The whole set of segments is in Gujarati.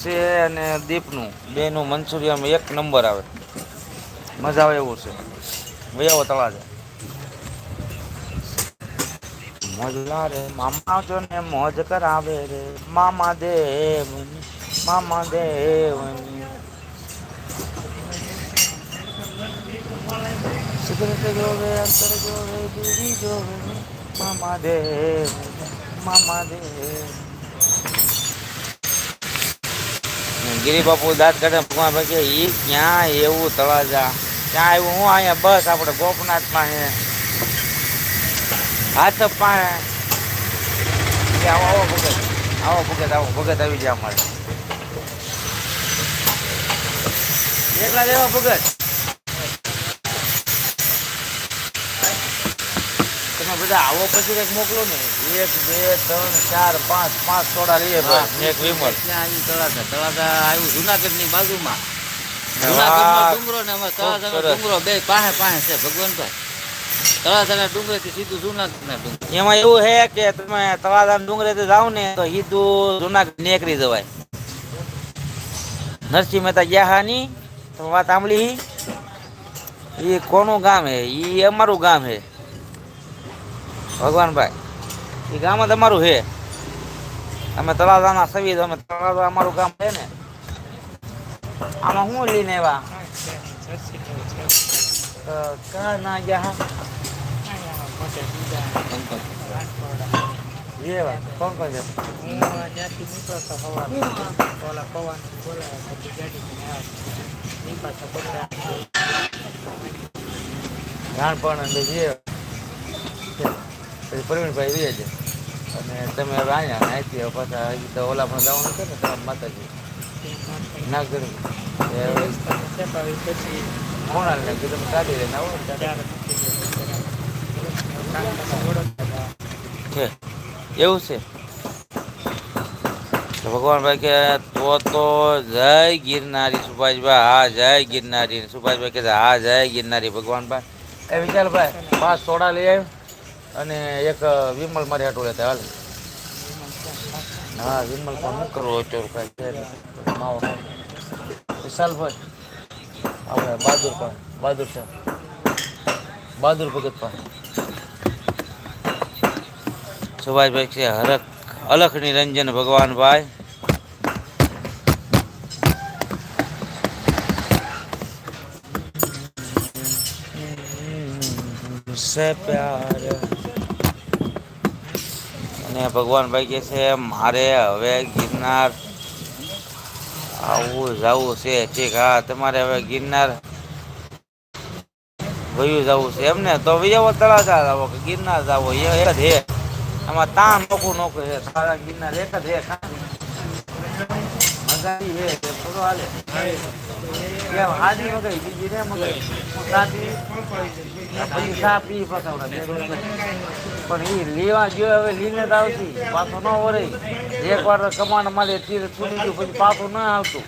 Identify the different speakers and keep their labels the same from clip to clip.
Speaker 1: છે અને દીપનું બેનું મંચુરિયન એક નંબર આવે, મજા આવે એવું છે. વયાવો તળાજે. મોજલા રે મામા જોને મોજ કરાવે રે મામા દેવની મામા દેવની. સિગરેટ જોવે અંતર જોવે બીડી જોવે મામા દેવની મામા દેવની. ગિરી બાપુ દાંત કાઢે ભગવાન ભાઈ ઈ ક્યાં એવું તળાજા ક્યાં આવ્યું હું અહીંયા બસ આપણે ગોપનાથ પાસે હાથ પાસે આવો આવો ભગત આવો ભગત આવો ભગત આવી જાય અમારે એકલા જ એવા ભગત તમે બધા આવો પછી કંઈક મોકલો ને 1 2 3 4 5 5 સોડા લઈએ ભાઈ એક વિમલ
Speaker 2: ત્યાં તળાજા તળાજા આવ્યું જુનાગઢની બાજુમાં જુનાગઢનો ડુંગરો ને અમારે તળાજાનો ડુંગરો બે પાસે પાસે છે ભગવાનભાઈ. તળાજાના ડુંગરેથી સીધું જુનાગઢના ડુંગર.
Speaker 1: એમાં એવું છે કે તમે તળાજાના ડુંગરેથી જાઓ ને તો સીધું જુનાગઢ નીકળી જવાય. નરસિંહ મહેતા જ્યાહાની તમે વાત સાંભળી એ કોનું ગામ હે એ અમારું ગામ હે ભગવાનભાઈ એ ગામ જ અમારું છે. અમે તળાજાના સવી અમે તળાજા અમારું ગામ છે ને આમાં શું લઈને આવ્યા કા ના ગયા ये बात कौन कौन जाता
Speaker 3: जाती निकलो तो हवा बोला पवन बोला बड़ी गाड़ी में आ नहीं पाता बोला
Speaker 1: જાણ પણ અંદર જે પછી પ્રવીણભાઈ વે છે અને તમે હવે અહીંયા અહીંથી પાછા હજી તો ઓલા પણ જવાનું છે ને તમારા માતાજી નાગર કોણાલ ને કીધું કાઢી લઈને આવો છે એવું છે. ભગવાનભાઈ કે તો જય ગિરનારી સુભાષભાઈ હા જય ગિરનારી સુભાષભાઈ કે હા જય ગિરનારી ભગવાનભાઈ એ વિશાલભાઈ 5 સોડા લઈ આવ્યો અને એક વિમલ મારી હાટું લેતા હાલ હા વિમલ પણ શું કરવો માવો વિશાલભાઈ આપણે બહાદુર પણ બહાદુર છે બહાદુર ભગત પણ સુભાષભાઈ છે હરખ અલખ નિરંજન ભગવાનભાઈ સે પ્યાર અને ભગવાનભાઈ કે છે મારે હવે ગિરનાર આવું જવું છે ઠીક હા તમારે હવે ગિરનાર વયું જવું છે એમને તો એવો તળાજા જાવો કે ગિરનાર જાવો એ એક જ હે આમાં તાન નોખું નોખું છે તારા ગિરનાર એક જ હે મજા હે થોડો હાલે કેમ હાજી મગાઈ બીજી રે મગાઈ સાદી પછી ચા પી પતાવડા પણ એ લેવા ગયો હવે લીને જ આવતી પાછો ન વરે એકવાર કમાણ મારે તીર છૂટી ગયું પછી પાછું ન આવતું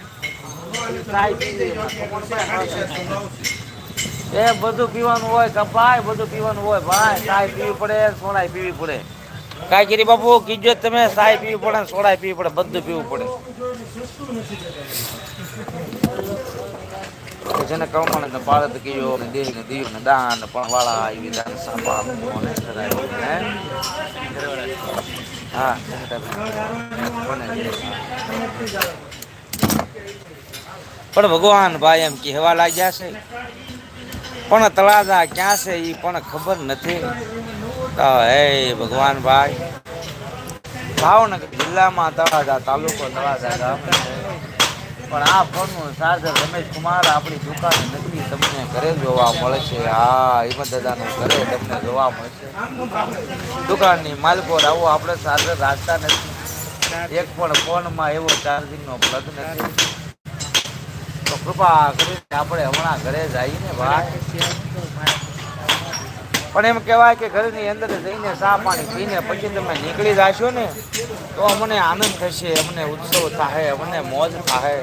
Speaker 1: એ બધું પીવાનું હોય કપાય બધું પીવાનું હોય ભાઈ ચાય પીવી પડે સોડાય પીવી પડે કાંઈ કરી બાપુ કીજો તમે ચાય પીવી પડે સોડાય પીવી પડે બધું પીવું પડે જેને કમાણ ને પાળત કીયો ને દેહ ને દીવ ને દાન પણ વાળા આવી દાન સાપા હા પણ ભગવાન ભાઈ એમ કહેવા લાગ્યા છે પણ તળાજા ક્યાં છે એ પણ ખબર નથી તો હે ભગવાન ભાઈ ભાવનગર જિલ્લામાં તળાજા તાલુકો તળાજા ગામ પણ આ ફોનનું ચાર્જર રમેશ કુમાર આપણી દુકાન નકલી તમને ઘરે જોવા મળે છે હા હિંમત દાદાનું ઘરે તમને જોવા મળશે દુકાનની માલકો આવો આપણે ચાર્જર રાખતા નથી એક પણ ફોનમાં એવો ચાર્જિંગનો પ્લગ નથી તો કૃપા કરીને આપણે હમણાં ઘરે જઈએ ને ભાઈ પણ એમ કહેવાય કે ઘરની અંદર જઈને ચા પાણી પીને પછી તમે નીકળી જશો ને તો અમને આનંદ થશે અમને ઉત્સવ થાય અમને મોજ થાય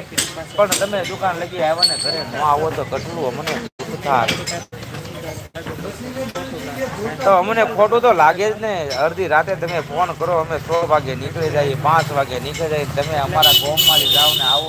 Speaker 1: પણ તમે દુકાન લગી આવ્યા ને ઘરે ન આવો તો કેટલું અમને દુઃખ થાય તો અમને ખોટું તો લાગે જ ને. અડધી રાતે તમે ફોન કરો, અમે 6 વાગે નીકળી જઈએ, 5 વાગે નીકળી જઈએ, તમે અમારા ગામમાંથી જાઓ ને આવો.